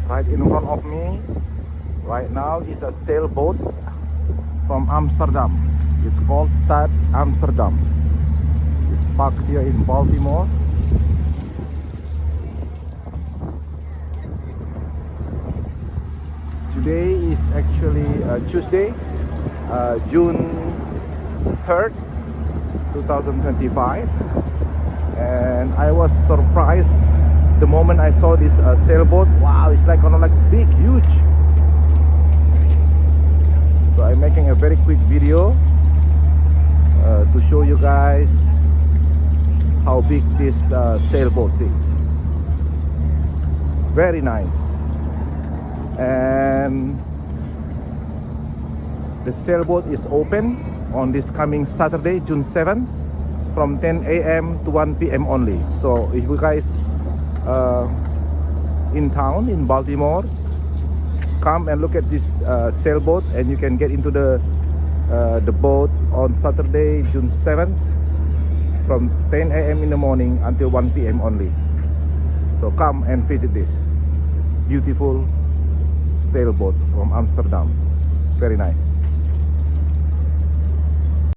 Right in front of me right now is a sailboat from Amsterdam. It's called Stad, Amsterdam. It's parked here in Baltimore. Today is actually Tuesday, June 3rd, 2025, and I was surprised the moment I saw this sailboat. Wow, it's like big, huge. So I'm making a very quick video to show you guys how big this sailboat is. Very nice. And the sailboat is open on this coming Saturday, June 7th, from 10 a.m. to 1 p.m. only. So if you guys in town in Baltimore, come and look at this sailboat, and you can get into the boat on Saturday, June 7th, from 10 a.m. in the morning until 1 p.m. only. So come and visit this beautiful sailboat from Amsterdam. Very nice.